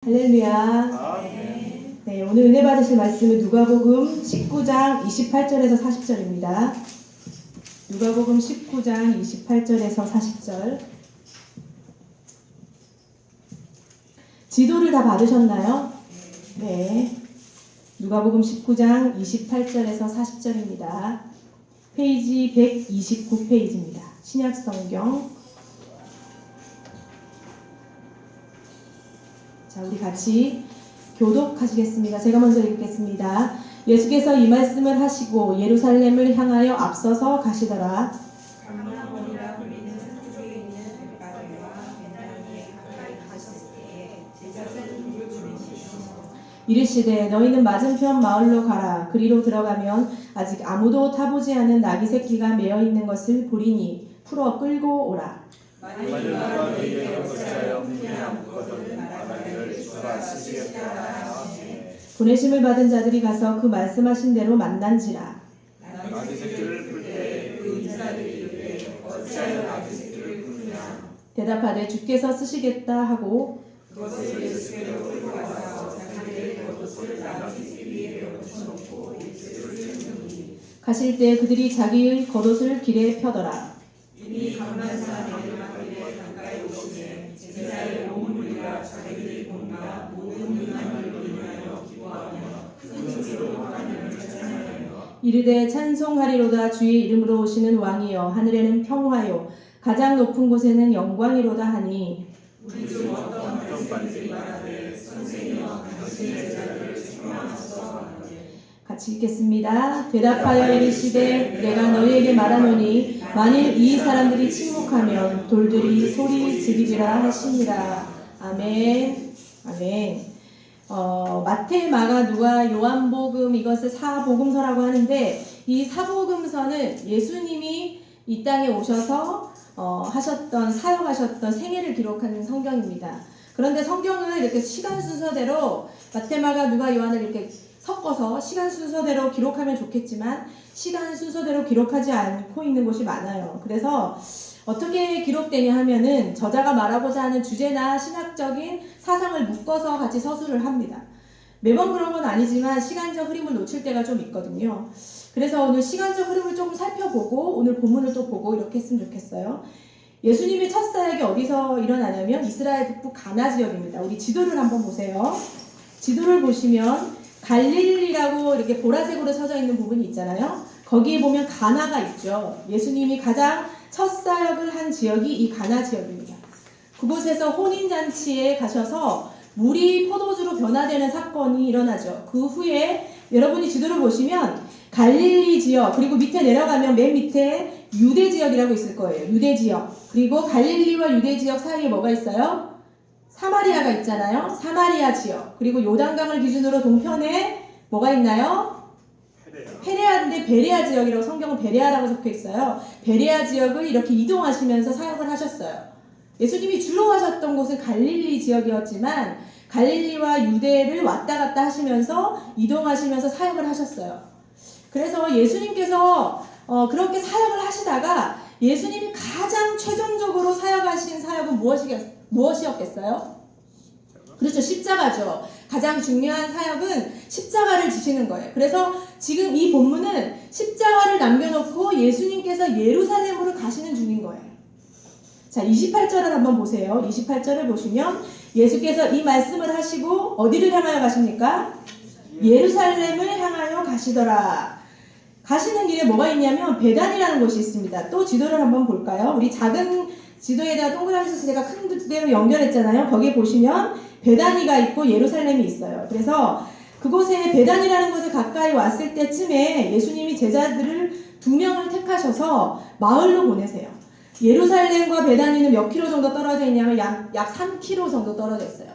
할렐루야. 네, 오늘 은혜 받으실 말씀은 누가복음 19장 28절에서 40절입니다. 누가복음 19장 28절에서 40절. 지도를 다 받으셨나요? 네. 누가복음 19장 28절에서 40절입니다. 페이지 129페이지입니다. 신약성경. 자, 우리 같이 교독하시겠습니다. 제가 먼저 읽겠습니다. 예수께서 이 말씀을 하시고 예루살렘을 향하여 앞서서 가시더라. 감람원이라 불리는 산쪽에 있는 벳바다와 베다니에 가까이 가셨을 때에 제자들은 그를 부르시며 이르시되 너희는 맞은편 마을로 가라. 그리로 들어가면 아직 아무도 타보지 않은 나귀 새끼가 매어 있는 것을 보리니 풀어 끌고 오라. 만일 누가 너희에게 어찌하여 묻냐 묻거든 말하기를 주가 쓰시겠다 하시니 보내심을 받은 자들이 가서 그 말씀하신 대로 만난지라. 나귀 새끼를 풀 때 그 인사들이 이르되 어찌하여 나귀 새끼를 풀느냐 대답하되 주께서 쓰시겠다 하고 그것을 예수께로 끌고 가서 자기들의 겉옷을 나귀 새끼 위에 얹혀놓고 입술을 찔르니 가실 때 그들이 자기의 겉옷을 길에 펴더라. 이미 감난산 내려가길에 가까이 오시매 제자의 온 무리가 자기들이 본바 모든 능함을 인하여 기뻐하며 큰 소리로 하나님을 찬양하며 이르되 찬송하리로다. 주의 이름으로 오시는 왕이여. 하늘에는 평화요 가장 높은 곳에는 영광이로다 하니 우리 중 어떤 바리새인들이 말하되 선생이여 당신의 제자들을 책망하소서 하는데 같이 읽겠습니다. 대답하여 이르시되 내가 너희에게 말하노니 만일 이 사람들이 침묵하면 돌들이 소리 지르리라 하시니라. 아멘. 아멘. 마태, 마가, 누가, 요한복음 이것을 사복음서라고 하는데 이 사복음서는 예수님이 이 땅에 오셔서 하셨던 사역하셨던 생애를 기록하는 성경입니다. 그런데 성경을 이렇게 시간 순서대로 마태, 마가, 누가, 요한을 이렇게 섞어서 시간 순서대로 기록하면 좋겠지만 시간 순서대로 기록하지 않고 있는 곳이 많아요. 그래서 어떻게 기록되냐 하면은 저자가 말하고자 하는 주제나 신학적인 사상을 묶어서 같이 서술을 합니다. 매번 그런 건 아니지만 시간적 흐름을 놓칠 때가 좀 있거든요. 그래서 오늘 시간적 흐름을 조금 살펴보고 오늘 본문을 또 보고 이렇게 했으면 좋겠어요. 예수님의 첫 사역이 어디서 일어나냐면 이스라엘 북부 가나 지역입니다. 우리 지도를 한번 보세요. 지도를 보시면 갈릴리라고 이렇게 보라색으로 쳐져 있는 부분이 있잖아요. 거기에 보면 가나가 있죠. 예수님이 가장 첫 사역을 한 지역이 이 가나 지역입니다. 그곳에서 혼인잔치에 가셔서 물이 포도주로 변화되는 사건이 일어나죠. 그 후에 여러분이 지도를 보시면 갈릴리 지역, 그리고 밑에 내려가면 맨 밑에 유대 지역이라고 있을 거예요. 유대 지역. 그리고 갈릴리와 유대 지역 사이에 뭐가 있어요? 사마리아가 있잖아요. 사마리아 지역. 그리고 요단강을 기준으로 동편에 뭐가 있나요? 페레아인데 베레아 지역이라고 성경은 베레아라고 적혀 있어요. 베레아 지역을 이렇게 이동하시면서 사역을 하셨어요. 예수님이 주로 하셨던 곳은 갈릴리 지역이었지만 갈릴리와 유대를 왔다 갔다 하시면서 이동하시면서 사역을 하셨어요. 그래서 예수님께서 그렇게 사역을 하시다가 예수님이 가장 최종적으로 사역하신 사역은 무엇이었겠어요? 그렇죠. 십자가죠. 가장 중요한 사역은 십자가를 지시는 거예요. 그래서 지금 이 본문은 십자가를 남겨놓고 예수님께서 예루살렘으로 가시는 중인 거예요. 자, 28절을 한번 보세요. 28절을 보시면 예수께서 이 말씀을 하시고 어디를 향하여 가십니까? 예루살렘을 향하여 가시더라. 가시는 길에 뭐가 있냐면 베단이라는 곳이 있습니다. 또 지도를 한번 볼까요? 우리 작은 지도에다가 동그라미 써서 제가 큰 데로 연결했잖아요. 거기에 보시면 베다니가 있고 예루살렘이 있어요. 그래서 그곳에 베단이라는 곳에 가까이 왔을 때쯤에 예수님이 제자들을 2명을 택하셔서 마을로 보내세요. 예루살렘과 베다니는 몇 킬로 정도 떨어져 있냐면 약 3킬로 정도 떨어져 있어요.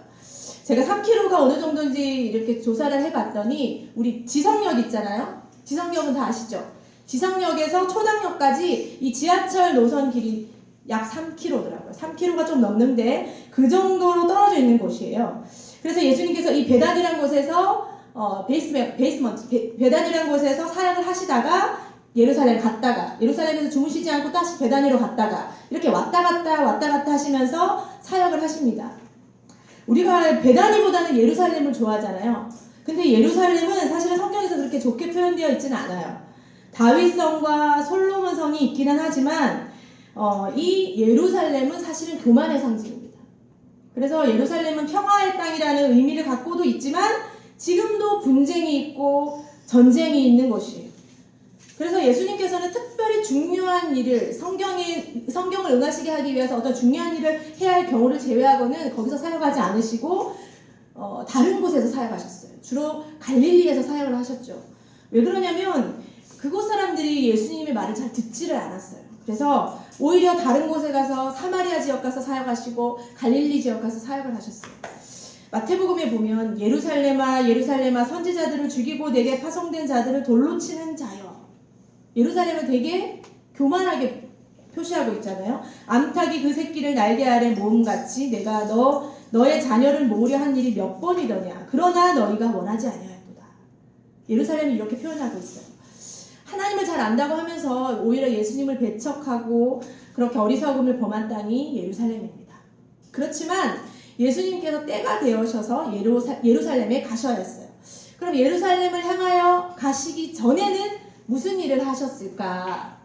제가 3킬로가 어느 정도인지 이렇게 조사를 해봤더니 우리 지성역 있잖아요. 지성역은 다 아시죠? 지성역에서 초당역까지 이 지하철 노선 길이 약 3km더라고요. 3km가 좀 넘는데 그 정도로 떨어져 있는 곳이에요. 그래서 예수님께서 이 베단이라는 곳에서 베단이라는 곳에서 사역을 하시다가 예루살렘 갔다가 예루살렘에서 주무시지 않고 다시 베단이로 갔다가 이렇게 왔다 갔다 하시면서 사역을 하십니다. 우리가 베다니보다는 예루살렘을 좋아하잖아요. 근데 예루살렘은 사실은 성경에서 그렇게 좋게 표현되어 있지는 않아요. 다윗성과 솔로몬성이 있기는 하지만 이 예루살렘은 사실은 교만의 상징입니다. 그래서 예루살렘은 평화의 땅이라는 의미를 갖고도 있지만 지금도 분쟁이 있고 전쟁이 있는 곳이에요. 그래서 예수님께서는 특별히 중요한 일을 성경을 응하시게 하기 위해서 어떤 중요한 일을 해야 할 경우를 제외하고는 거기서 사역하지 않으시고 다른 곳에서 사역하셨어요. 주로 갈릴리에서 사역을 하셨죠. 왜 그러냐면 그곳 사람들이 예수님의 말을 잘 듣지를 않았어요. 그래서 오히려 다른 곳에 가서 사마리아 지역 가서 사역하시고 갈릴리 지역 가서 사역을 하셨어요. 마태복음에 보면 예루살렘아 예루살렘아 선지자들을 죽이고 내게 파송된 자들을 돌로 치는 자여. 예루살렘은 되게 교만하게 표시하고 있잖아요. 암탉이 그 새끼를 날개 아래 모음같이 내가 너의 자녀를 모으려 한 일이 몇 번이더냐. 그러나 너희가 원하지 아니하였도다. 예루살렘이 이렇게 표현하고 있어요. 하나님을 잘 안다고 하면서 오히려 예수님을 배척하고 그렇게 어리석음을 범한 땅이 예루살렘입니다. 그렇지만 예수님께서 때가 되어셔서 예루살렘에 가셔야 했어요. 그럼 예루살렘을 향하여 가시기 전에는 무슨 일을 하셨을까?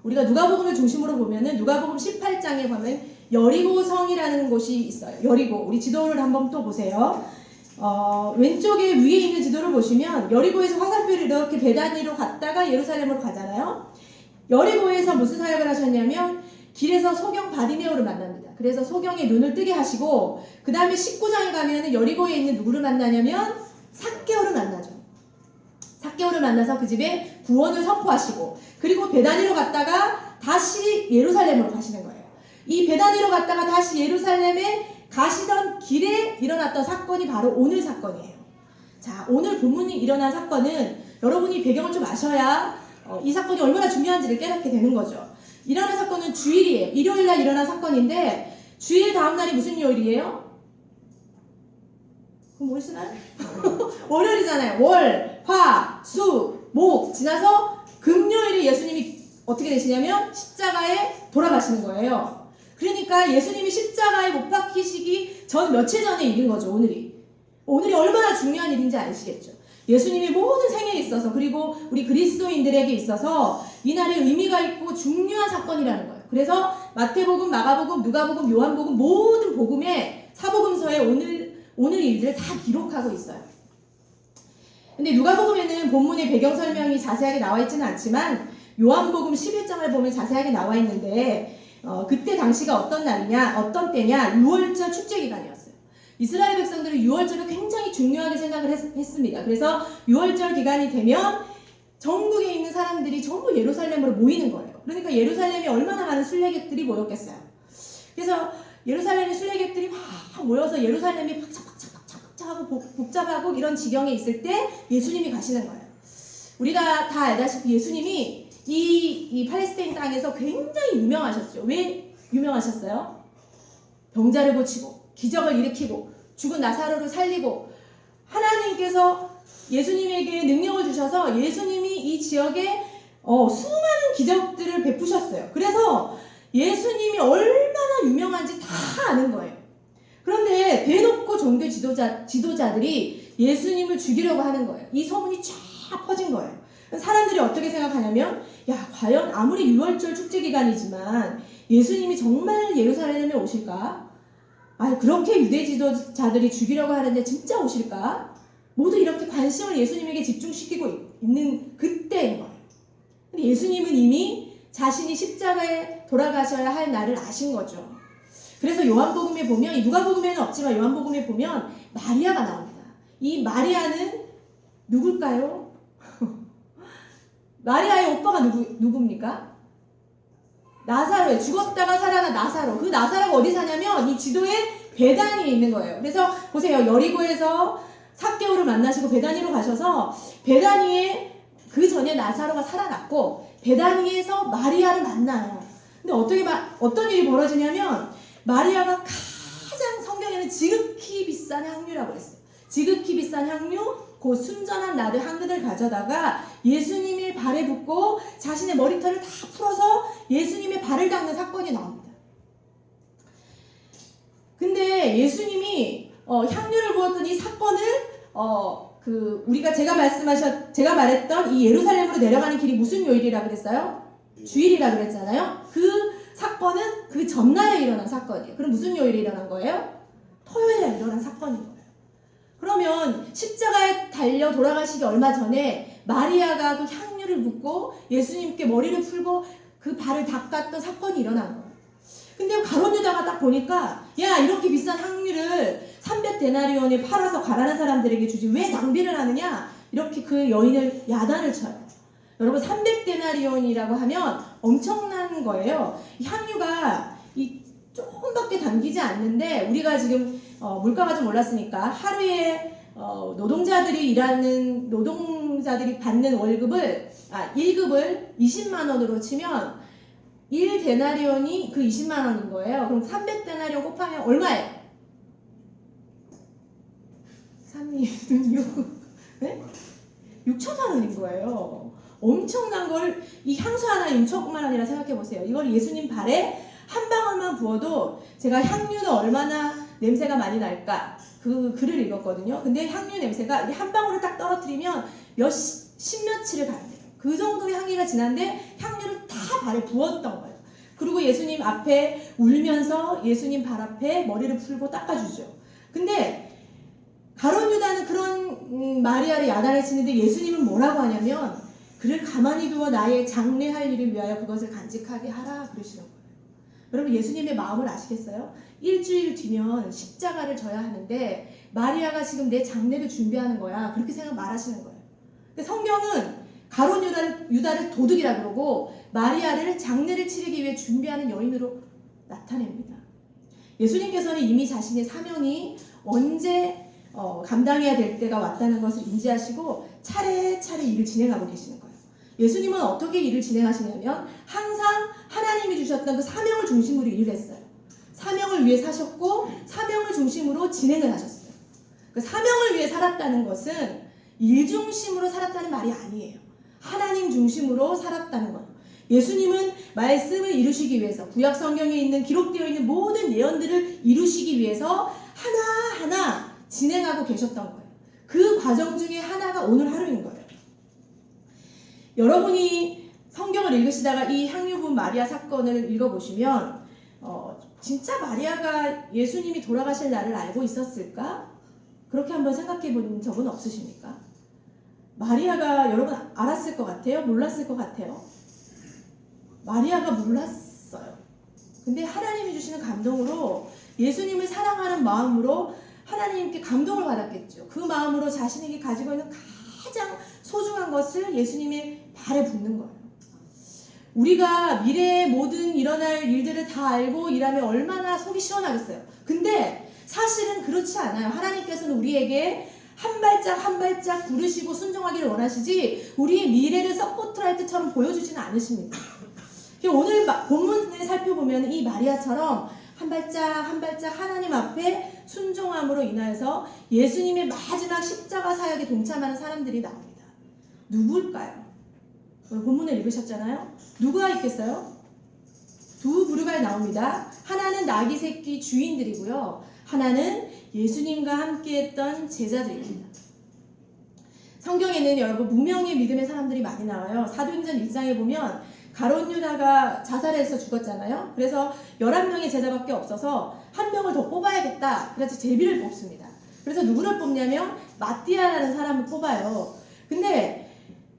우리가 누가복음을 중심으로 보면은 누가복음 18장에 보면 여리고성이라는 곳이 있어요. 여리고. 우리 지도를 한번 또 보세요. 왼쪽에 위에 있는 지도를 보시면 여리고에서 화살표를 이렇게 베다니로 갔다가 예루살렘으로 가잖아요. 여리고에서 무슨 사역을 하셨냐면 길에서 소경 바디메오를 만납니다. 그래서 소경의 눈을 뜨게 하시고 그 다음에 19장에 가면 여리고에 있는 누구를 만나냐면 삭개오를 만나죠. 삭개오를 만나서 그 집에 구원을 선포하시고 그리고 베다니로 갔다가 다시 예루살렘으로 가시는 거예요. 이 베다니로 갔다가 다시 예루살렘에 가시던 길에 일어났던 사건이 바로 오늘 사건이에요. 자, 오늘 본문이 일어난 사건은 여러분이 배경을 좀 아셔야 이 사건이 얼마나 중요한지를 깨닫게 되는 거죠. 일어난 사건은 주일이에요. 일요일날 일어난 사건인데 주일 다음 날이 무슨 요일이에요? 그럼 뭐시나요? 월요일이잖아요. 월, 화, 수, 목 지나서 금요일에 예수님이 어떻게 되시냐면 십자가에 돌아가시는 거예요. 그러니까 예수님이 십자가에 못 박히시기 전 며칠 전에 일인 거죠. 오늘이 얼마나 중요한 일인지 아시겠죠. 예수님의 모든 생애에 있어서 그리고 우리 그리스도인들에게 있어서 이날의 의미가 있고 중요한 사건이라는 거예요. 그래서 마태복음, 마가복음, 누가복음, 요한복음 모든 복음에 사복음서에 오늘 일들을 다 기록하고 있어요. 근데 누가복음에는 본문의 배경 설명이 자세하게 나와 있지는 않지만 요한복음 11장을 보면 자세하게 나와 있는데 그때 당시가 어떤 날이냐, 어떤 때냐, 6월절 축제 기간이었어요. 이스라엘 백성들은 6월절을 굉장히 중요하게 생각을 했습니다. 그래서 6월절 기간이 되면 전국에 있는 사람들이 전부 예루살렘으로 모이는 거예요. 그러니까 예루살렘에 얼마나 많은 순례객들이 모였겠어요. 그래서 예루살렘의 순례객들이 막 모여서 예루살렘이 박차박차하고 복잡하고 이런 지경에 있을 때 예수님이 가시는 거예요. 우리가 다 알다시피 예수님이 이 팔레스타인 땅에서 굉장히 유명하셨죠. 왜 유명하셨어요? 병자를 고치고 기적을 일으키고 죽은 나사로를 살리고 하나님께서 예수님에게 능력을 주셔서 예수님이 이 지역에 수많은 기적들을 베푸셨어요. 그래서 예수님이 얼마나 유명한지 다 아는 거예요. 그런데 대놓고 종교 지도자들이 예수님을 죽이려고 하는 거예요. 이 소문이 쫙 퍼진 거예요. 사람들이 어떻게 생각하냐면 야, 과연 아무리 6월절 축제 기간이지만 예수님이 정말 예루살렘에 오실까? 그렇게 유대 지도자들이 죽이려고 하는데 진짜 오실까? 모두 이렇게 관심을 예수님에게 집중시키고 있는 그때인 거예요. 근데 예수님은 이미 자신이 십자가에 돌아가셔야 할 날을 아신 거죠. 그래서 요한복음에 보면, 누가복음에는 없지만 요한복음에 보면 마리아가 나옵니다. 이 마리아는 누굴까요? 마리아의 오빠가 누굽니까? 나사로예요. 죽었다가 살아난 나사로. 그 나사로가 어디 사냐면 이 지도에 베다니에 있는 거예요. 그래서 보세요. 여리고에서 삭개오를 만나시고 베다니로 가셔서 베다니에 그 전에 나사로가 살아났고 베다니에서 마리아를 만나요. 근데 어떤 일이 벌어지냐면 마리아가 가장 성경에는 지극히 비싼 향유라고 했어요. 지극히 비싼 향유, 그 순전한 나드 한 그릇을 가져다가 예수님의 발에 붓고 자신의 머리털을 다 풀어서 예수님의 발을 닦는 사건이 나옵니다. 근데 예수님이 향유를 부었던 이 사건을 제가 말했던 이 예루살렘으로 내려가는 길이 무슨 요일이라 그랬어요? 주일이라 그랬잖아요. 그 사건은 그 전날에 일어난 사건이에요. 그럼 무슨 요일에 일어난 거예요? 토요일에 일어난 사건인 거예요. 그러면 십자가에 달려 돌아가시기 얼마 전에 마리아가 그 향유를 붓고 예수님께 머리를 풀고 그 발을 닦았던 사건이 일어난 거예요. 근데 가룟 유다가 딱 보니까 야, 이렇게 비싼 향유를 300데나리온에 팔아서 가난한 사람들에게 주지 왜 낭비를 하느냐, 이렇게 그 여인을 야단을 쳐요. 여러분, 300데나리온이라고 하면 엄청난 거예요. 이 향유가 조금밖에 담기지 않는데, 우리가 지금 물가가 좀 올랐으니까 하루에 노동자들이 받는 월급을 1급을 20만 원으로 치면 1데나리온이 그 20만 원인 거예요. 그럼 300데나리온 곱하면 얼마예요? 3, 2, 6, 네? 6천만 원인 거예요. 엄청난 걸, 이 향수 하나 6천만 원이라 생각해 보세요. 이걸 예수님 발에 한 방울만 부어도, 제가 향유는 얼마나 냄새가 많이 날까 그 글을 읽었거든요. 근데 향유 냄새가 한 방울을 딱 떨어뜨리면 십몇치를 가야 돼요. 그 정도의 향기가 진한데 향유를 다 발에 부었던 거예요. 그리고 예수님 앞에 울면서 예수님 발 앞에 머리를 풀고 닦아주죠. 근데 가룟 유다는 그런 마리아를 야단을 치는데 예수님은 뭐라고 하냐면, 그를 가만히 두어 나의 장래할 일을 위하여 그것을 간직하게 하라 그러시는 거예요. 여러분, 예수님의 마음을 아시겠어요? 일주일 뒤면 십자가를 져야 하는데 마리아가 지금 내 장례를 준비하는 거야, 그렇게 말하시는 거예요. 근데 성경은 가룟 유다를 도둑이라 그러고 마리아를 장례를 치르기 위해 준비하는 여인으로 나타냅니다. 예수님께서는 이미 자신의 사명이 언제 감당해야 될 때가 왔다는 것을 인지하시고 차례차례 일을 진행하고 계시는 거예요. 예수님은 어떻게 일을 진행하시냐면 항상 하나님이 주셨던 그 사명을 중심으로 일을 했어요. 사명을 위해 사셨고 사명을 중심으로 진행을 하셨어요. 그 사명을 위해 살았다는 것은 일 중심으로 살았다는 말이 아니에요. 하나님 중심으로 살았다는 거예요. 예수님은 말씀을 이루시기 위해서 구약 성경에 있는 기록되어 있는 모든 예언들을 이루시기 위해서 하나하나 진행하고 계셨던 거예요. 그 과정 중에 하나가 오늘 하루인 거예요. 여러분이 성경을 읽으시다가 이 향유 부은 마리아 사건을 읽어보시면 진짜 마리아가 예수님이 돌아가실 날을 알고 있었을까? 그렇게 한번 생각해 본 적은 없으십니까? 마리아가 여러분 알았을 것 같아요? 몰랐을 것 같아요? 마리아가 몰랐어요. 근데 하나님이 주시는 감동으로 예수님을 사랑하는 마음으로 하나님께 감동을 받았겠죠. 그 마음으로 자신에게 가지고 있는 가장 소중한 것을 예수님의 발에 붓는 거예요. 우리가 미래의 모든 일어날 일들을 다 알고 일하면 얼마나 속이 시원하겠어요. 근데 사실은 그렇지 않아요. 하나님께서는 우리에게 한 발짝 한 발짝 부르시고 순종하기를 원하시지 우리의 미래를 서포트라이트처럼 보여주지는 않으십니다. 오늘 본문을 살펴보면 이 마리아처럼 한 발짝 한 발짝 하나님 앞에 순종함으로 인하여서 예수님의 마지막 십자가 사역에 동참하는 사람들이 나옵니다. 누굴까요? 오늘 본문을 읽으셨잖아요. 누가 있겠어요? 두 부류가 나옵니다. 하나는 나귀 새끼 주인들이고요. 하나는 예수님과 함께했던 제자들입니다. 성경에는 여러분 무명의 믿음의 사람들이 많이 나와요. 사도행전 1장에 보면 가룟 유다가 자살해서 죽었잖아요. 그래서 11명의 제자밖에 없어서 한 명을 더 뽑아야겠다. 그래서 제비를 뽑습니다. 그래서 누구를 뽑냐면 마띠아라는 사람을 뽑아요. 근데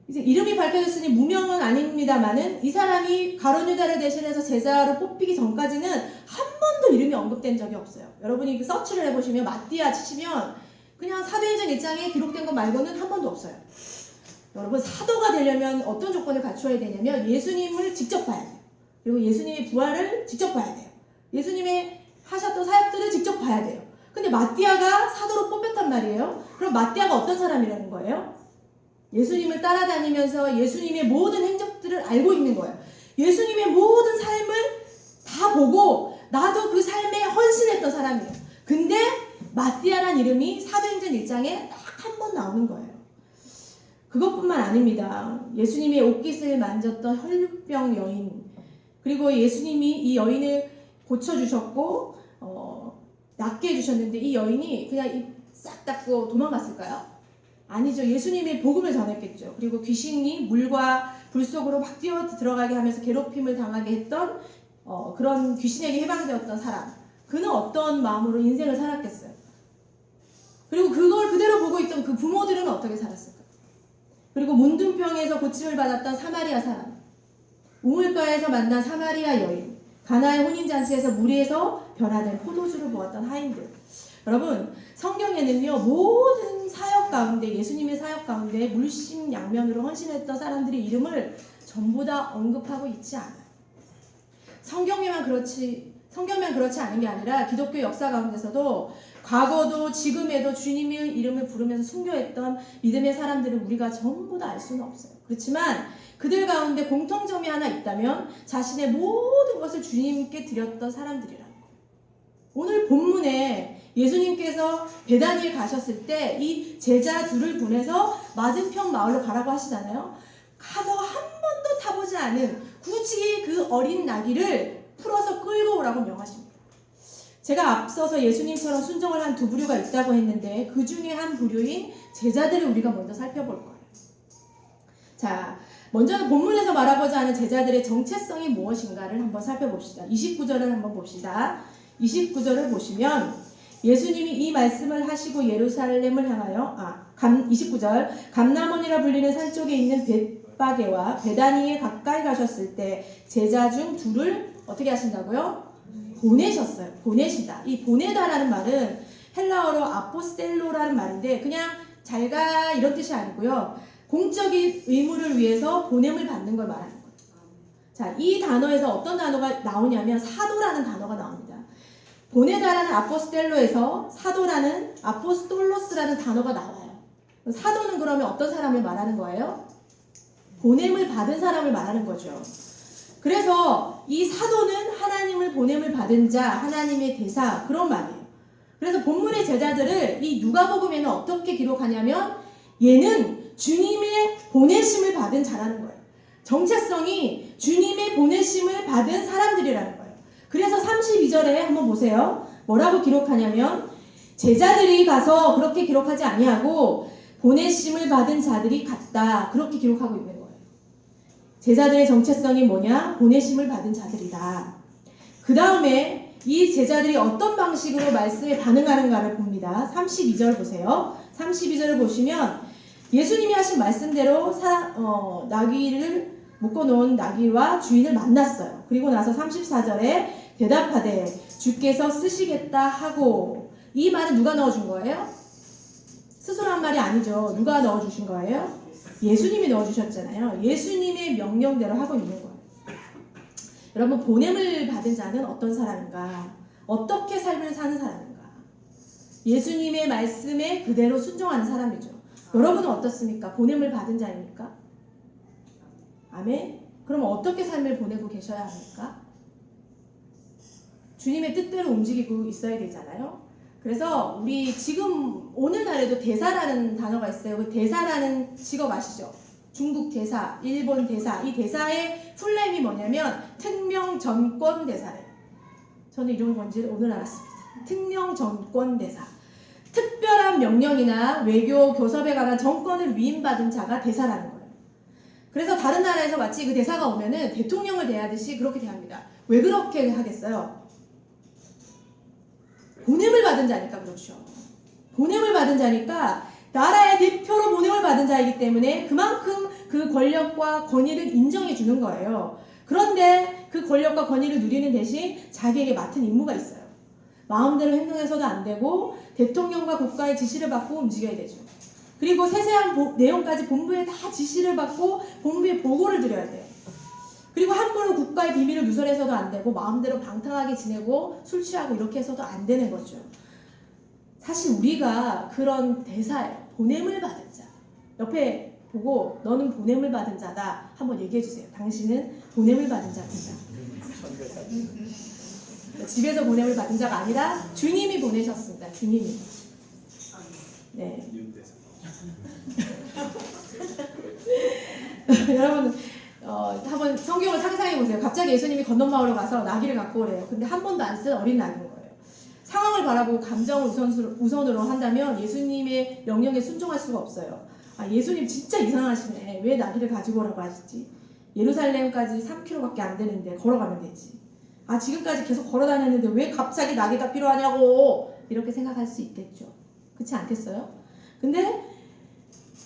이제 이름이 밝혀졌으니 무명은 아닙니다만은 이 사람이 가룟 유다를 대신해서 제자로 뽑히기 전까지는 한 번도 이름이 언급된 적이 없어요. 여러분이 서치를 해보시면 마띠아 치시면 그냥 사도행전 1장에 기록된 것 말고는 한 번도 없어요. 여러분, 사도가 되려면 어떤 조건을 갖추어야 되냐면 예수님을 직접 봐야 돼요. 그리고 예수님의 부활을 직접 봐야 돼요. 예수님의 하셨던 사역들을 직접 봐야 돼요. 근데 마띠아가 사도로 뽑혔단 말이에요. 그럼 마띠아가 어떤 사람이라는 거예요? 예수님을 따라다니면서 예수님의 모든 행적들을 알고 있는 거예요. 예수님의 모든 삶을 다 보고 나도 그 삶에 헌신했던 사람이에요. 근데 마띠아란 이름이 사도행전 1장에 딱 한 번 나오는 거예요. 그것뿐만 아닙니다. 예수님의 옷깃을 만졌던 혈루병 여인, 그리고 예수님이 이 여인을 고쳐주셨고 낫게 해주셨는데 이 여인이 그냥 입 싹 닫고 도망갔을까요? 아니죠. 예수님의 복음을 전했겠죠. 그리고 귀신이 물과 불 속으로 막 뛰어 들어가게 하면서 괴롭힘을 당하게 했던 그런 귀신에게 해방되었던 사람. 그는 어떤 마음으로 인생을 살았겠어요? 그리고 그걸 그대로 보고 있던 그 부모들은 어떻게 살았을까? 그리고 문둥병에서 고침을 받았던 사마리아 사람, 우물가에서 만난 사마리아 여인, 가나의 혼인잔치에서 무리에서 변화된 포도주를 보았던 하인들. 여러분, 성경에는요, 모든 사역 가운데, 예수님의 사역 가운데 물심양면으로 헌신했던 사람들의 이름을 전부 다 언급하고 있지 않아요. 성경에만 그렇지 않은 게 아니라 기독교 역사 가운데서도 과거도 지금에도 주님의 이름을 부르면서 순교했던 믿음의 사람들을 우리가 전부 다 알 수는 없어요. 그렇지만 그들 가운데 공통점이 하나 있다면 자신의 모든 것을 주님께 드렸던 사람들이라는 거예요. 오늘 본문에 예수님께서 베다니에 가셨을 때 이 제자 둘을 보내서 맞은편 마을로 가라고 하시잖아요. 가서 한 번도 타보지 않은 굳이 그 어린 나귀를 풀어서 끌고 오라고 명하십니다. 제가 앞서서 예수님처럼 순종을 한 두 부류가 있다고 했는데 그 중에 한 부류인 제자들을 우리가 먼저 살펴볼 거예요. 자, 먼저는 본문에서 말하고자 하는 제자들의 정체성이 무엇인가를 한번 살펴봅시다. 29절을 한번 봅시다. 29절을 보시면 예수님이 이 말씀을 하시고 예루살렘을 향하여 29절 감람원이라 불리는 산 쪽에 있는 벳바게와 베다니에 가까이 가셨을 때 제자 중 둘을 어떻게 하신다고요? 보내셨어요. 보내시다. 이 보내다라는 말은 헬라어로 아포스텔로라는 말인데 그냥 잘가 이런 뜻이 아니고요. 공적인 의무를 위해서 보냄을 받는 걸 말하는 거예요. 자, 이 단어에서 어떤 단어가 나오냐면 사도라는 단어가 나옵니다. 보내다라는 아포스텔로에서 사도라는 아포스톨로스라는 단어가 나와요. 사도는 그러면 어떤 사람을 말하는 거예요? 보냄을 받은 사람을 말하는 거죠. 그래서 이 사도는 하나님을 보냄을 받은 자, 하나님의 대사 그런 말이에요. 그래서 본문의 제자들을 이 누가복음에는 어떻게 기록하냐면 얘는 주님의 보내심을 받은 자라는 거예요. 정체성이 주님의 보내심을 받은 사람들이라는 거예요. 그래서 32절에 한번 보세요. 뭐라고 기록하냐면 제자들이 가서 그렇게 기록하지 아니하고 보내심을 받은 자들이 갔다. 그렇게 기록하고 있는 거예요. 제자들의 정체성이 뭐냐? 보내심을 받은 자들이다. 그 다음에 이 제자들이 어떤 방식으로 말씀에 반응하는가를 봅니다. 32절 보세요. 32절을 보시면 예수님이 하신 말씀대로 나귀를 묶어놓은 나귀와 주인을 만났어요. 그리고 나서 34절에 대답하되 주께서 쓰시겠다 하고, 이 말은 누가 넣어준 거예요? 스스로 한 말이 아니죠. 누가 넣어주신 거예요? 예수님이 넣어주셨잖아요. 예수님의 명령대로 하고 있는 거예요. 여러분, 보냄을 받은 자는 어떤 사람인가? 어떻게 삶을 사는 사람인가? 예수님의 말씀에 그대로 순종하는 사람이죠. 여러분은 어떻습니까? 보냄을 받은 자입니까? 아멘? 그럼 어떻게 삶을 보내고 계셔야 합니까? 주님의 뜻대로 움직이고 있어야 되잖아요. 그래서 우리 지금 오늘날에도 대사라는 단어가 있어요. 그 대사라는 직업 아시죠? 중국 대사, 일본 대사. 이 대사의 풀네임이 뭐냐면 특명전권 대사래요. 저는 이런 건지 오늘 알았습니다. 특명전권 대사. 특별한 명령이나 외교 교섭에 관한 정권을 위임받은 자가 대사라는 거예요. 그래서 다른 나라에서 마치 그 대사가 오면은 대통령을 대하듯이 그렇게 대합니다. 왜 그렇게 하겠어요? 보냄을 받은 자니까 그렇죠. 보냄을 받은 자니까 나라의 대표로 보냄을 받은 자이기 때문에 그만큼 그 권력과 권위를 인정해 주는 거예요. 그런데 그 권력과 권위를 누리는 대신 자기에게 맡은 임무가 있어요. 마음대로 행동해서도 안 되고 대통령과 국가의 지시를 받고 움직여야 되죠. 그리고 세세한 내용까지 본부에 다 지시를 받고 본부에 보고를 드려야 돼요. 그리고 함부로 국가의 비밀을 누설해서도 안 되고 마음대로 방탕하게 지내고 술 취하고 이렇게 해서도 안 되는 거죠. 사실 우리가 그런 대사예요. 보냄을 받은 자. 옆에 보고 너는 보냄을 받은 자다. 한번 얘기해 주세요. 당신은 보냄을 받은 자입니다. 집에서 보냄을 받은 자가 아니라 주님이 보내셨습니다. 주님이. 네. 여러분 한번 성경을 상상해 보세요. 갑자기 예수님이 건너마을로 가서 나귀를 갖고 오래요. 근데 한 번도 안 쓴 어린 나귀인 거예요. 상황을 바라보고 감정을 우선으로 한다면 예수님의 명령에 순종할 수가 없어요. 아, 예수님 진짜 이상하시네. 왜 나귀를 가지고 오라고 하시지? 예루살렘까지 3km밖에 안 되는데 걸어가면 되지. 아, 지금까지 계속 걸어 다녔는데 왜 갑자기 나귀가 필요하냐고, 이렇게 생각할 수 있겠죠. 그렇지 않겠어요? 근데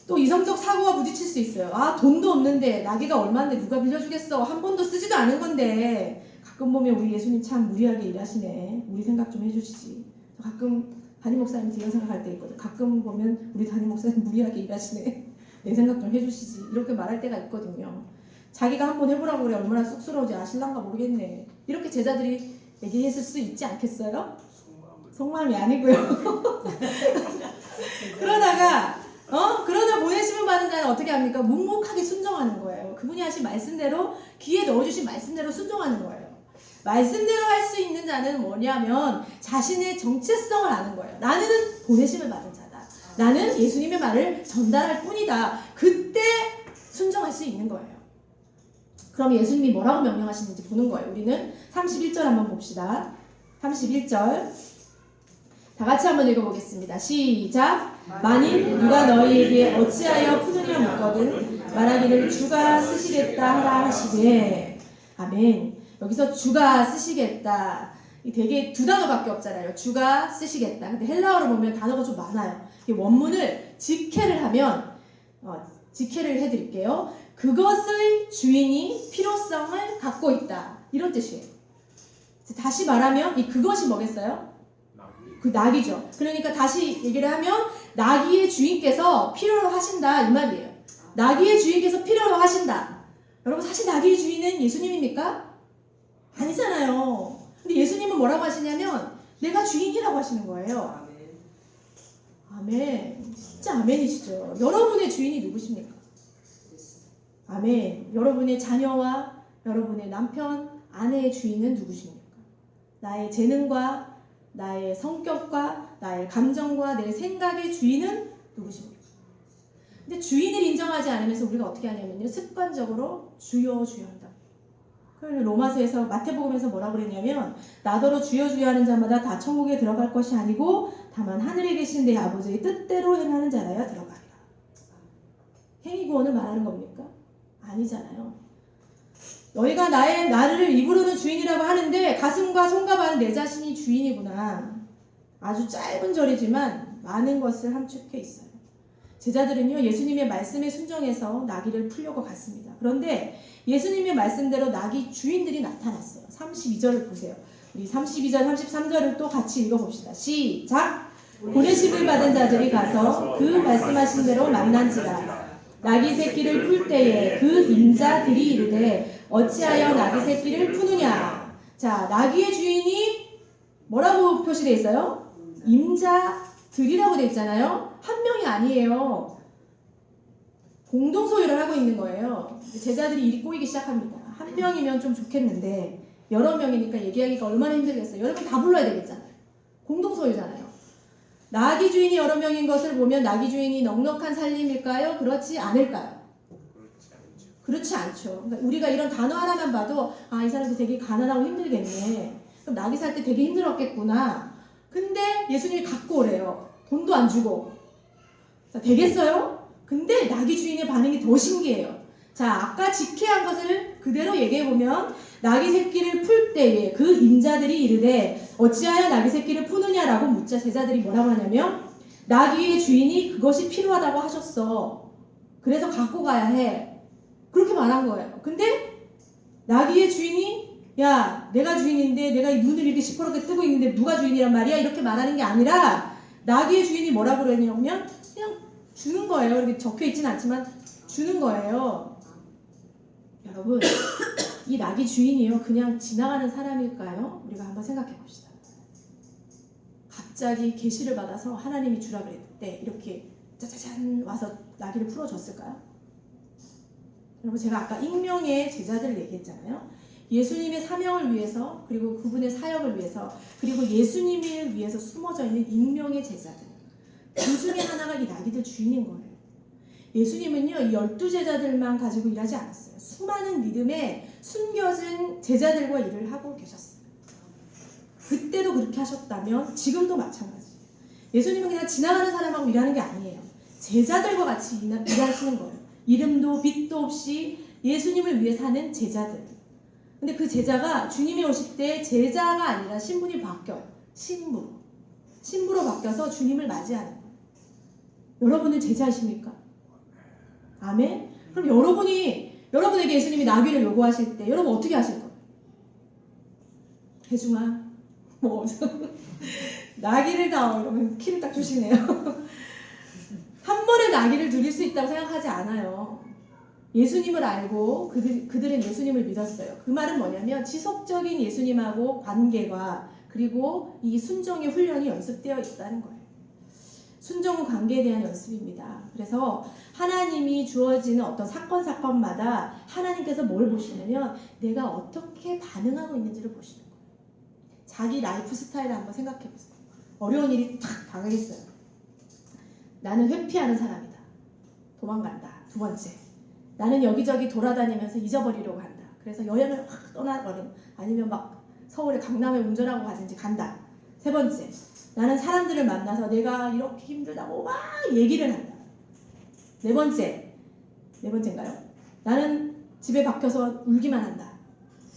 또 이성적 사고가 부딪힐 수 있어요. 아, 돈도 없는데 나귀가 얼마인데 누가 빌려주겠어. 한 번도 쓰지도 않은 건데. 가끔 보면 우리 예수님 참 무리하게 일하시네. 우리 생각 좀 해주시지. 가끔 담임 목사님 이런 생각할 때 있거든. 가끔 보면 우리 담임 목사님 무리하게 일하시네. 내 생각 좀 해주시지. 이렇게 말할 때가 있거든요. 자기가 한번 해보라고 그래. 얼마나 쑥스러운지 아실란가 모르겠네. 이렇게 제자들이 얘기했을 수 있지 않겠어요? 속마음이 아니고요. 그러다 보내심을 받은 자는 어떻게 합니까? 묵묵하게 순종하는 거예요. 그분이 하신 말씀대로, 귀에 넣어주신 말씀대로 순종하는 거예요. 말씀대로 할 수 있는 자는 뭐냐면 자신의 정체성을 아는 거예요. 나는 보내심을 받은 자다. 나는 예수님의 말을 전달할 뿐이다. 그때 순종할 수 있는 거예요. 그럼 예수님이 뭐라고 명령하시는지 보는 거예요. 우리는 31절 한번 봅시다. 31절 다 같이 한번 읽어보겠습니다. 시작. 만일 누가 너희에게 어찌하여 푸느냐 묻거든 말하기를 주가 쓰시겠다 하라 하시되. 아멘. 여기서 주가 쓰시겠다, 되게 두 단어밖에 없잖아요. 주가 쓰시겠다. 근데 헬라어로 보면 단어가 좀 많아요. 원문을 직해를 하면, 직해를 해드릴게요. 그것의 주인이 필요성을 갖고 있다, 이런 뜻이에요. 다시 말하면 이 그것이 뭐겠어요? 그 나귀죠. 그러니까 다시 얘기를 하면 나귀의 주인께서 필요로 하신다, 이 말이에요. 나귀의 주인께서 필요로 하신다. 여러분, 사실 나귀의 주인은 예수님입니까? 아니잖아요. 근데 예수님은 뭐라고 하시냐면 내가 주인이라고 하시는 거예요. 아멘. 진짜 아멘이시죠. 여러분의 주인이 누구십니까? 아멘. 여러분의 자녀와 여러분의 남편, 아내의 주인은 누구십니까? 나의 재능과 나의 성격과 나의 감정과 내 생각의 주인은 누구십니까? 근데 주인을 인정하지 않으면서 우리가 어떻게 하냐면요, 습관적으로 주여 주여 한다. 로마서에서, 마태복음에서 뭐라고 그랬냐면 나더러 주여 주여 하는 자마다 다 천국에 들어갈 것이 아니고 다만 하늘에 계신 내 아버지의 뜻대로 행하는 자라야 들어가리라. 행위구원을 말하는 겁니까? 아니잖아요. 너희가 나를 입으로는 주인이라고 하는데 가슴과 손과 발은 내 자신이 주인이구나. 아주 짧은 절이지만 많은 것을 함축해 있어요. 제자들은요, 예수님의 말씀에 순종해서 나귀를 풀려고 갔습니다. 그런데 예수님의 말씀대로 나귀 주인들이 나타났어요. 32절을 보세요. 우리 32절, 33절을 또 같이 읽어봅시다. 시작! 보내심을 받은 자들이 가서 그 말씀하신 대로 만난지라. 나귀 새끼를 풀 때에 그 임자들이 이르되 어찌하여 나귀 새끼를 푸느냐. 자, 나귀의 주인이 뭐라고 표시되어 있어요? 임자들이라고 되어 있잖아요. 한 명이 아니에요. 공동 소유를 하고 있는 거예요. 제자들이 일이 꼬이기 시작합니다. 한 명이면 좀 좋겠는데 여러 명이니까 얘기하기가 얼마나 힘들겠어요. 여러분 다 불러야 되겠잖아요. 공동 소유잖아요. 나귀 주인이 여러 명인 것을 보면 나귀 주인이 넉넉한 살림일까요? 그렇지 않을까요? 그렇지 않죠. 그러니까 우리가 이런 단어 하나만 봐도 아, 이 사람도 되게 가난하고 힘들겠네. 그럼 나귀 살 때 되게 힘들었겠구나. 근데 예수님이 갖고 오래요. 돈도 안 주고. 자, 되겠어요? 근데 나귀 주인의 반응이 더 신기해요. 자, 아까 직해한 것을 그대로 얘기해보면 나귀 새끼를 풀 때에 그 임자들이 이르되 어찌하여 나귀 새끼를 푸느냐라고 묻자 제자들이 뭐라고 하냐면 나귀의 주인이 그것이 필요하다고 하셨어. 그래서 갖고 가야 해. 그렇게 말한 거예요. 근데 나귀의 주인이 야, 내가 주인인데 내가 눈을 이렇게 시퍼렇게 뜨고 있는데 누가 주인이란 말이야? 이렇게 말하는 게 아니라 나귀의 주인이 뭐라고 그러냐면 그냥 주는 거예요. 이렇게 적혀 있지는 않지만 주는 거예요. 여러분, 이 나귀 주인이요, 그냥 지나가는 사람일까요? 우리가 한번 생각해 봅시다. 갑자기 계시를 받아서 하나님이 주라 그랬을 때 이렇게 짜자잔 와서 나귀를 풀어줬을까요? 여러분, 제가 아까 익명의 제자들을 얘기했잖아요. 예수님의 사명을 위해서, 그리고 그분의 사역을 위해서, 그리고 예수님을 위해서 숨어져 있는 익명의 제자들, 그 중에 하나가 이 나귀들 주인인 거예요. 예수님은요, 이 12제자들만 가지고 일하지 않았어요. 수많은 믿음에 숨겨진 제자들과 일을 하고 계셨어요. 그때도 그렇게 하셨다면 지금도 마찬가지. 예수님은 그냥 지나가는 사람하고 일하는 게 아니에요. 제자들과 같이 일하시는 거예요. 이름도 빛도 없이 예수님을 위해 사는 제자들. 근데 그 제자가 주님이 오실 때 제자가 아니라 신분이 바뀌어요. 신부로 바뀌어서 주님을 맞이하는 거예요. 여러분은 제자이십니까? 아멘? 그럼 여러분에게 예수님이 나귀를 요구하실 때 여러분 어떻게 하실 거예요? 대중아 나귀를 다 그러면 키를 딱 주시네요. 한 번에 나귀를 누릴 수 있다고 생각하지 않아요. 예수님을 알고 그들은 예수님을 믿었어요. 그 말은 뭐냐면 지속적인 예수님하고 관계가 그리고 이 순종의 훈련이 연습되어 있다는 거예요. 순종은 관계에 대한 연습입니다. 그래서 하나님이 주어지는 어떤 사건마다 하나님께서 뭘 보시냐면 내가 어떻게 반응하고 있는지를 보시는 거예요. 자기 라이프 스타일을 한번 생각해 보세요. 어려운 일이 탁 당하겠어요. 나는 회피하는 사람이다. 도망간다. 두 번째, 나는 여기저기 돌아다니면서 잊어버리려고 한다. 그래서 여행을 확 떠나버리는, 아니면 막 서울에 강남에 운전하고 가든지 간다. 세 번째, 나는 사람들을 만나서 내가 이렇게 힘들다고 막 얘기를 한다. 네 번째인가요? 나는 집에 박혀서 울기만 한다.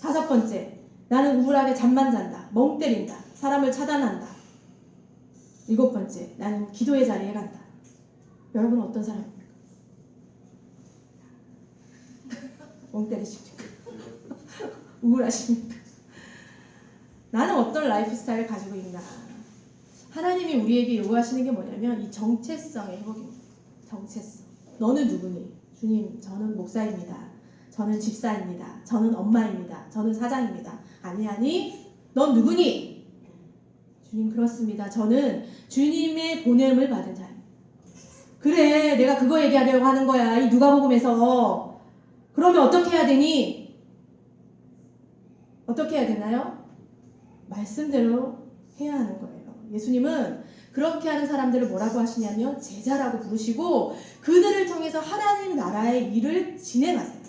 다섯 번째, 나는 우울하게 잠만 잔다. 멍 때린다. 사람을 차단한다. 일곱 번째, 나는 기도의 자리에 간다. 여러분은 어떤 사람입니까? 멍 때리십니까? 우울하십니까? 나는 어떤 라이프 스타일을 가지고 있나? 하나님이 우리에게 요구하시는 게 뭐냐면 이 정체성의 회복입니다. 정체성. 너는 누구니? 주님, 저는 목사입니다. 저는 집사입니다. 저는 엄마입니다. 저는 사장입니다. 아니, 넌 누구니? 주님, 그렇습니다. 저는 주님의 보냄을 받은 자입니다. 그래, 내가 그거 얘기하려고 하는 거야. 이 누가복음에서. 그러면 어떻게 해야 되니? 어떻게 해야 되나요? 말씀대로 해야 하는 거예요. 예수님은 그렇게 하는 사람들을 뭐라고 하시냐면 제자라고 부르시고 그들을 통해서 하나님 나라의 일을 진행하세요.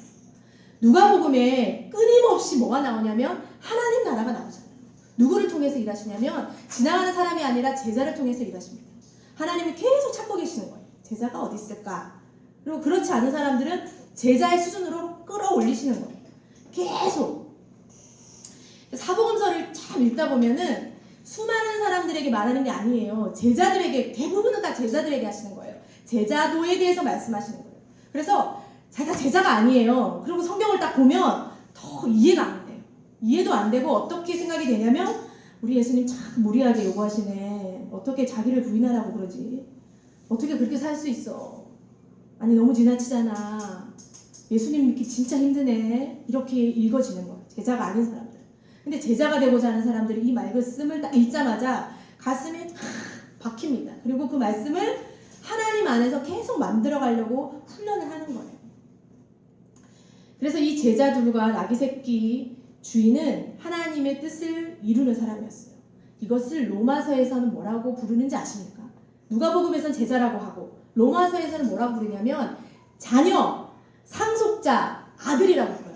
누가복음에 끊임없이 뭐가 나오냐면 하나님 나라가 나오잖아요. 누구를 통해서 일하시냐면 지나가는 사람이 아니라 제자를 통해서 일하십니다. 하나님이 계속 찾고 계시는 거예요. 제자가 어디 있을까? 그리고 그렇지 않은 사람들은 제자의 수준으로 끌어올리시는 거예요. 계속. 사복음서를 참 읽다 보면은 수많은 사람들에게 말하는 게 아니에요. 제자들에게, 대부분은 다 제자들에게 하시는 거예요. 제자도에 대해서 말씀하시는 거예요. 그래서 자기가 제자가 아니에요. 그리고 성경을 딱 보면 더 이해가 안 돼요. 이해도 안 되고 어떻게 생각이 되냐면 우리 예수님 참 무리하게 요구하시네. 어떻게 자기를 부인하라고 그러지? 어떻게 그렇게 살 수 있어? 아니 너무 지나치잖아. 예수님 믿기 진짜 힘드네. 이렇게 읽어지는 거예요. 제자가 아닌 사람들. 근데 제자가 되고자 하는 사람들이 이 말씀을 딱 읽자마자 가슴에 탁 박힙니다. 그리고 그 말씀을 하나님 안에서 계속 만들어가려고 훈련을 하는 거예요. 그래서 이 제자들과 나귀 새끼 주인은 하나님의 뜻을 이루는 사람이었어요. 이것을 로마서에서는 뭐라고 부르는지 아십니까? 누가복음에서는 제자라고 하고 로마서에서는 뭐라고 부르냐면 자녀, 상속자, 아들이라고 불러요.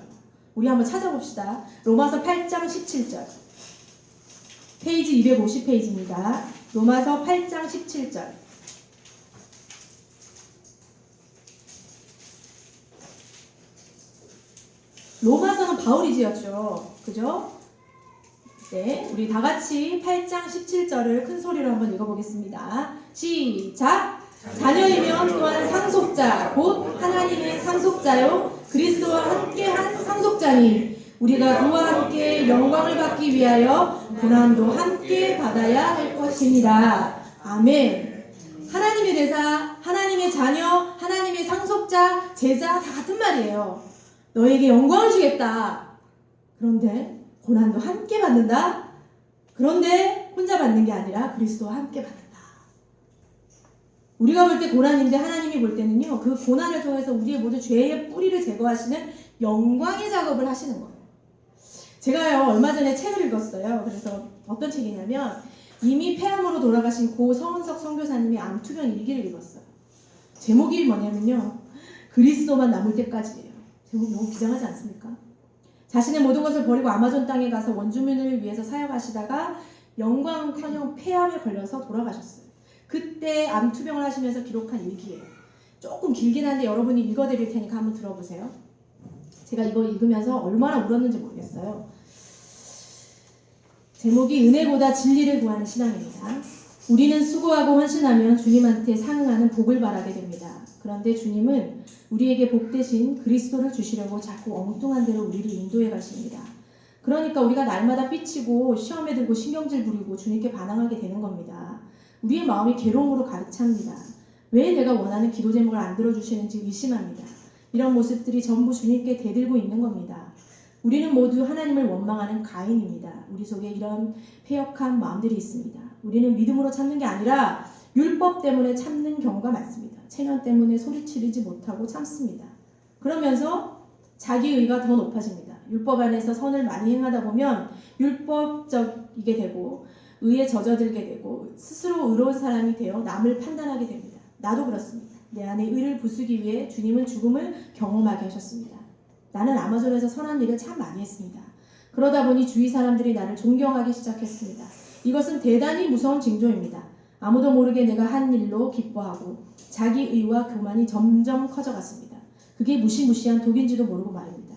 우리 한번 찾아봅시다. 로마서 8장 17절. 페이지 250페이지입니다. 로마서 8장 17절. 로마서는 바울이 지었죠. 그죠? 네, 우리 다 같이 8장 17절을 큰 소리로 한번 읽어보겠습니다. 시작! 자녀이면 또한 상속자, 곧 하나님의 상속자요 그리스도와 함께한 상속자니 우리가 그와 함께 영광을 받기 위하여 고난도 함께 받아야 할 것입니다. 아멘. 하나님의 대사, 하나님의 자녀, 하나님의 상속자, 제자 다 같은 말이에요. 너에게 영광을 주겠다. 그런데 고난도 함께 받는다. 그런데 혼자 받는 게 아니라 그리스도와 함께 받는다. 우리가 볼 때 고난인데 하나님이 볼 때는요. 그 고난을 통해서 우리의 모든 죄의 뿌리를 제거하시는 영광의 작업을 하시는 거예요. 제가요 얼마 전에 책을 읽었어요. 그래서 어떤 책이냐면 이미 폐암으로 돌아가신 고 서은석 선교사님의 암투병 일기를 읽었어요. 제목이 뭐냐면요. 그리스도만 남을 때까지예요. 제목 너무 비장하지 않습니까? 자신의 모든 것을 버리고 아마존 땅에 가서 원주민을 위해서 사역하시다가 영광은커녕 폐암에 걸려서 돌아가셨어요. 그때 암투병을 하시면서 기록한 일기예요. 조금 길긴 한데 여러분이 읽어드릴 테니까 한번 들어보세요. 제가 이거 읽으면서 얼마나 울었는지 모르겠어요. 제목이 은혜보다 진리를 구하는 신앙입니다. 우리는 수고하고 헌신하면 주님한테 상응하는 복을 바라게 됩니다. 그런데 주님은 우리에게 복 대신 그리스도를 주시려고 자꾸 엉뚱한 대로 우리를 인도해 가십니다. 그러니까 우리가 날마다 삐치고 시험에 들고 신경질 부리고 주님께 반항하게 되는 겁니다. 우리의 마음이 괴로움으로 가득 찹니다. 왜 내가 원하는 기도 제목을 안 들어주시는지 의심합니다. 이런 모습들이 전부 주님께 대들고 있는 겁니다. 우리는 모두 하나님을 원망하는 가인입니다. 우리 속에 이런 패역한 마음들이 있습니다. 우리는 믿음으로 참는 게 아니라 율법 때문에 참는 경우가 많습니다. 체면 때문에 소리치르지 못하고 참습니다. 그러면서 자기의가 더 높아집니다. 율법 안에서 선을 많이 행하다 보면 율법적이게 되고 의에 젖어들게 되고 스스로 의로운 사람이 되어 남을 판단하게 됩니다. 나도 그렇습니다. 내 안에 의를 부수기 위해 주님은 죽음을 경험하게 하셨습니다. 나는 아마존에서 선한 일을 참 많이 했습니다. 그러다 보니 주위 사람들이 나를 존경하기 시작했습니다. 이것은 대단히 무서운 징조입니다. 아무도 모르게 내가 한 일로 기뻐하고 자기 의와 교만이 점점 커져갔습니다. 그게 무시무시한 독인지도 모르고 말입니다.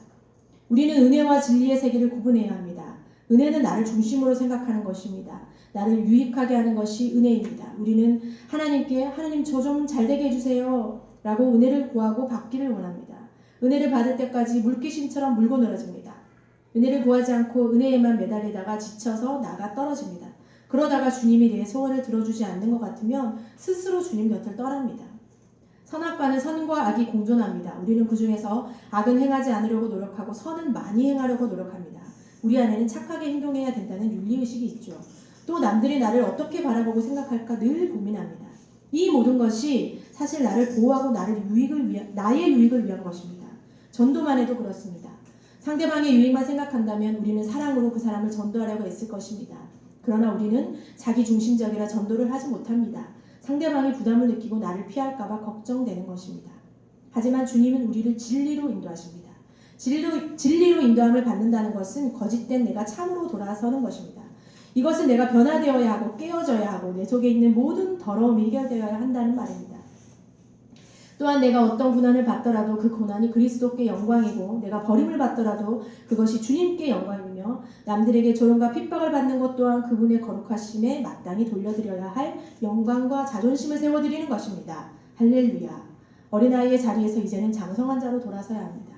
우리는 은혜와 진리의 세계를 구분해야 합니다. 은혜는 나를 중심으로 생각하는 것입니다. 나를 유익하게 하는 것이 은혜입니다. 우리는 하나님께 하나님 저 좀 잘되게 해주세요 라고 은혜를 구하고 받기를 원합니다. 은혜를 받을 때까지 물귀신처럼 물고 늘어집니다. 은혜를 구하지 않고 은혜에만 매달리다가 지쳐서 나가 떨어집니다. 그러다가 주님이 내 소원을 들어주지 않는 것 같으면 스스로 주님 곁을 떠납니다. 선악과는 선과 악이 공존합니다. 우리는 그 중에서 악은 행하지 않으려고 노력하고 선은 많이 행하려고 노력합니다. 우리 안에는 착하게 행동해야 된다는 윤리의식이 있죠. 또 남들이 나를 어떻게 바라보고 생각할까 늘 고민합니다. 이 모든 것이 사실 나를 보호하고 나의 유익을 위한 것입니다. 전도만 해도 그렇습니다. 상대방의 유익만 생각한다면 우리는 사랑으로 그 사람을 전도하려고 애쓸 것입니다. 그러나 우리는 자기중심적이라 전도를 하지 못합니다. 상대방이 부담을 느끼고 나를 피할까봐 걱정되는 것입니다. 하지만 주님은 우리를 진리로 인도하십니다. 진리로 인도함을 받는다는 것은 거짓된 내가 참으로 돌아서는 것입니다. 이것은 내가 변화되어야 하고 깨어져야 하고 내 속에 있는 모든 더러움이 해결되어야 한다는 말입니다. 또한 내가 어떤 고난을 받더라도 그 고난이 그리스도께 영광이고 내가 버림을 받더라도 그것이 주님께 영광이며 남들에게 조롱과 핍박을 받는 것 또한 그분의 거룩하심에 마땅히 돌려드려야 할 영광과 자존심을 세워드리는 것입니다. 할렐루야. 어린아이의 자리에서 이제는 장성한 자로 돌아서야 합니다.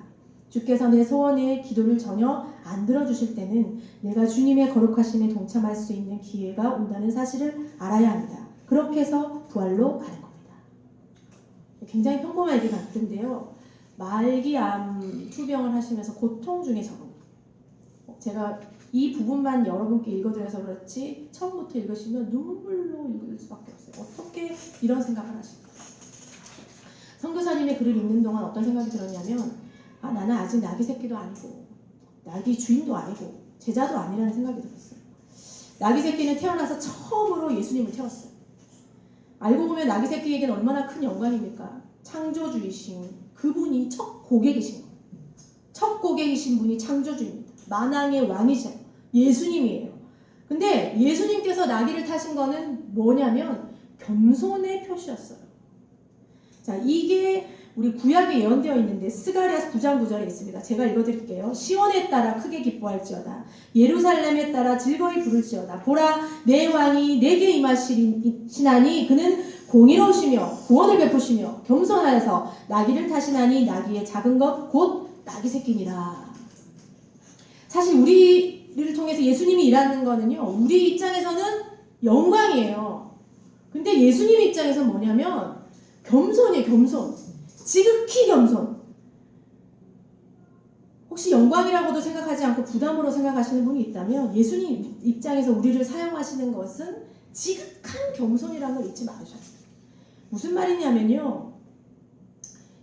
주께서 내 소원의 기도를 전혀 안 들어주실 때는 내가 주님의 거룩하심에 동참할 수 있는 기회가 온다는 사실을 알아야 합니다. 그렇게 해서 부활로 가는 겁니다. 굉장히 평범한 얘기 같은데요. 말기암 투병을 하시면서 고통 중에 적응. 제가 이 부분만 여러분께 읽어드려서 그렇지 처음부터 읽으시면 눈물로 읽을 수밖에 없어요. 어떻게 이런 생각을 하실까? 선교사님의 글을 읽는 동안 어떤 생각이 들었냐면 나는 아직 나귀 새끼도 아니고 나귀 주인도 아니고 제자도 아니라는 생각이 들었어요. 나귀 새끼는 태어나서 처음으로 예수님을 태웠어요. 알고 보면 나귀 새끼에게는 얼마나 큰 영광입니까? 창조주이신 그분이 첫 고객이신 거예요. 첫 고객이신 분이 창조주입니다. 만왕의 왕이죠. 예수님이에요. 근데 예수님께서 나귀를 타신 거는 뭐냐면 겸손의 표시였어요. 자, 이게 우리 구약에 예언되어 있는데 스가랴서 9장 9절에 있습니다. 제가 읽어드릴게요. 시온에 따라 크게 기뻐할지어다. 예루살렘에 따라 즐거이 부를지어다. 보라 내 왕이 내게 임하시나니 그는 공의로우시며 구원을 베푸시며 겸손하여서 나귀를 타시나니 나귀의 작은 것 곧 나귀 새끼니라. 사실 우리를 통해서 예수님이 일하는 거는요. 우리 입장에서는 영광이에요. 근데 예수님 입장에서는 뭐냐면 겸손이에요. 겸손. 지극히 겸손. 혹시 영광이라고도 생각하지 않고 부담으로 생각하시는 분이 있다면 예수님 입장에서 우리를 사용하시는 것은 지극한 겸손이라는 걸 잊지 마셔야 돼요. 무슨 말이냐면요.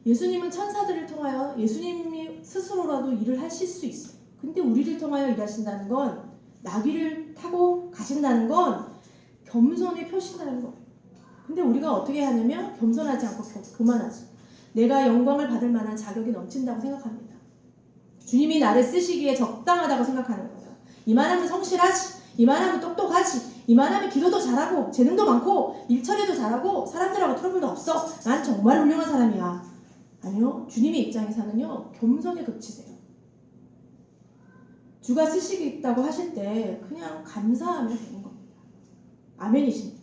예수님은 천사들을 통하여 예수님이 스스로라도 일을 하실 수 있어요. 근데 우리를 통하여 일하신다는 건 나귀를 타고 가신다는 건 겸손의 표시라는 거예요. 근데 우리가 어떻게 하냐면 겸손하지 않고 교만하지. 내가 영광을 받을 만한 자격이 넘친다고 생각합니다. 주님이 나를 쓰시기에 적당하다고 생각하는 거예요. 이만하면 성실하지, 이만하면 똑똑하지, 이만하면 기도도 잘하고 재능도 많고 일처리도 잘하고 사람들하고 트러블도 없어. 난 정말 훌륭한 사람이야. 아니요. 주님의 입장에서는요. 겸손에 그치세요. 주가 쓰시겠다고 하실 때 그냥 감사하면 되는 겁니다. 아멘이십니다.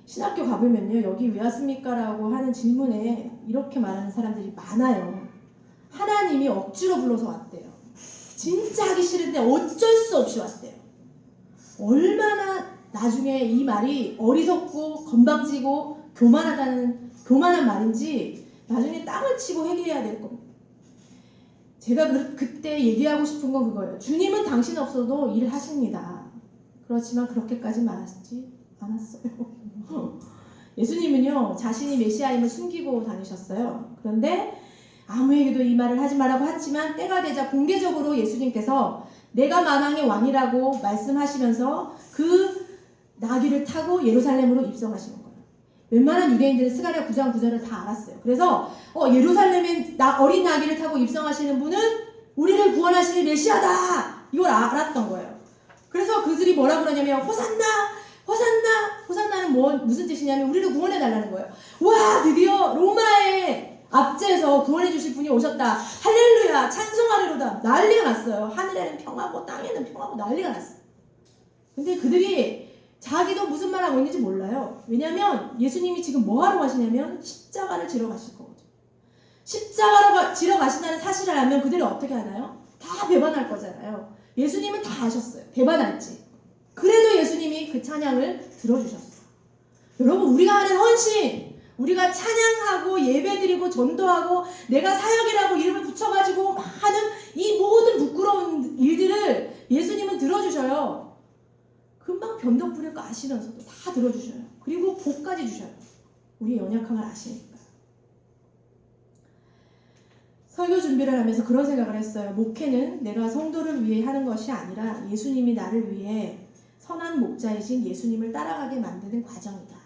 신학교 가보면요. 여기 왜 왔습니까? 라고 하는 질문에 이렇게 말하는 사람들이 많아요. 하나님이 억지로 불러서 왔대요. 진짜 하기 싫은데 어쩔 수 없이 왔대요. 얼마나 나중에 이 말이 어리석고 건방지고 교만한 말인지 나중에 땅을 치고 회개해야 될 겁니다. 제가 그때 얘기하고 싶은 건 그거예요. 주님은 당신 없어도 일을 하십니다. 그렇지만 그렇게까지 말하지 않았어요. 예수님은요, 자신이 메시아임을 숨기고 다니셨어요. 그런데 아무에게도 이 말을 하지 말라고 했지만 때가 되자 공개적으로 예수님께서 내가 만왕의 왕이라고 말씀하시면서 그 나귀를 타고 예루살렘으로 입성하시는 거예요. 웬만한 유대인들은 스가랴 9장 9절을 다 알았어요. 그래서 예루살렘에 어린 나귀를 타고 입성하시는 분은 우리를 구원하시는 메시아다! 이걸 알았던 거예요. 그래서 그들이 뭐라고 그러냐면 호산나! 호산나! 호산나는 무슨 뜻이냐면 우리를 구원해 달라는 거예요. 와, 드디어 로마의 압제에서 구원해 주실 분이 오셨다. 할렐루야! 찬송하리로다. 난리가 났어요. 하늘에는 평화고 땅에는 평화고 난리가 났어요. 근데 그들이 자기도 무슨 말 하고 있는지 몰라요. 왜냐면 예수님이 지금 뭐 하러 가시냐면 십자가를 지러 가실 거거든요. 십자가로 지러 가신다는 사실을 알면 그들이 어떻게 하나요? 다 배반할 거잖아요. 예수님은 다 아셨어요. 배반할지. 그래도 예수님이 그 찬양을 들어주셨어요. 여러분, 우리가 하는 헌신, 우리가 찬양하고 예배드리고 전도하고 내가 사역이라고 이름을 붙여가지고 하는 이 모든 부끄러운 일들을 예수님은 들어주셔요. 금방 변덕 부릴 거 아시면서도 다 들어주셔요. 그리고 복까지 주셔요. 우리의 연약함을 아시니까. 설교 준비를 하면서 그런 생각을 했어요. 목회는 내가 성도를 위해 하는 것이 아니라 예수님이 나를 위해 선한 목자이신 예수님을 따라가게 만드는 과정이다.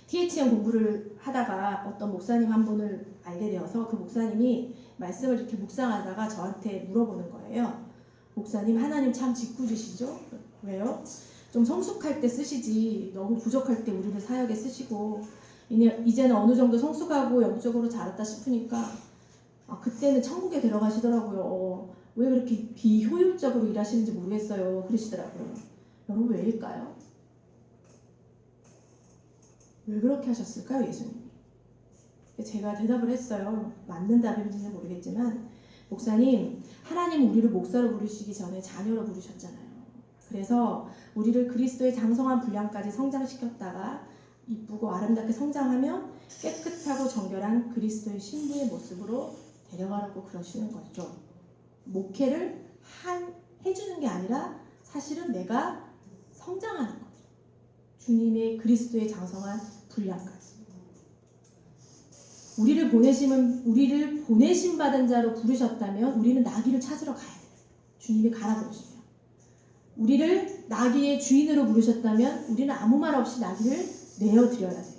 THM 공부를 하다가 어떤 목사님 한 분을 알게 되어서 그 목사님이 말씀을 이렇게 묵상하다가 저한테 물어보는 거예요. 목사님, 하나님 참 짓궂으시죠? 왜요? 좀 성숙할 때 쓰시지 너무 부족할 때 우리를 사역에 쓰시고 이제는 어느 정도 성숙하고 영적으로 자랐다 싶으니까 그때는 천국에 들어가시더라고요. 왜 그렇게 비효율적으로 일하시는지 모르겠어요. 그러시더라고요. 여러분, 왜일까요? 왜 그렇게 하셨을까요, 예수님이? 제가 대답을 했어요. 맞는 답인지는 모르겠지만, 목사님, 하나님 우리를 목사로 부르시기 전에 자녀로 부르셨잖아요. 그래서 우리를 그리스도의 장성한 분량까지 성장시켰다가 이쁘고 아름답게 성장하면 깨끗하고 정결한 그리스도의 신부의 모습으로 데려가라고 그러시는 거죠. 목회를 해주는 게 아니라 사실은 내가 성장하는 거죠. 주님의 그리스도의 장성한 분량까지. 우리를 보내심 받은 자로 부르셨다면 우리는 나귀를 찾으러 가야 돼요. 주님이 가라 그러시면. 우리를 나귀의 주인으로 부르셨다면 우리는 아무 말 없이 나귀를 내어드려야 돼요.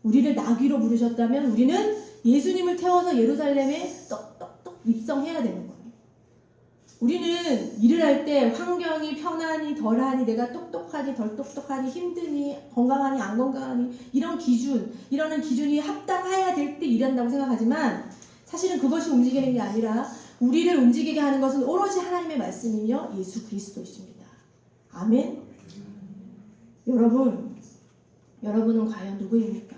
우리를 나귀로 부르셨다면 우리는 예수님을 태워서 예루살렘에 떡떡떡 입성해야 되는 거예요. 우리는 일을 할 때 환경이 편하니 덜하니 내가 똑똑하니 덜 똑똑하니 힘드니 건강하니 안 건강하니 이런 기준이 합당해야 될 때 일한다고 생각하지만 사실은 그것이 움직이는 게 아니라 우리를 움직이게 하는 것은 오로지 하나님의 말씀이며 예수 그리스도이십니다. 아멘. 여러분은 과연 누구입니까?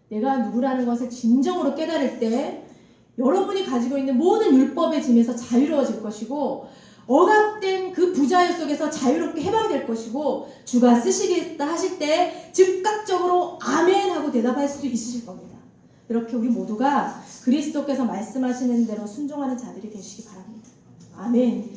내가 누구라는 것을 진정으로 깨달을 때 여러분이 가지고 있는 모든 율법의 짐에서 자유로워질 것이고 억압된 그 부자유 속에서 자유롭게 해방될 것이고 주가 쓰시겠다 하실 때 즉각적으로 아멘 하고 대답할 수 있으실 겁니다. 이렇게 우리 모두가 그리스도께서 말씀하시는 대로 순종하는 자들이 되시기 바랍니다. 아멘.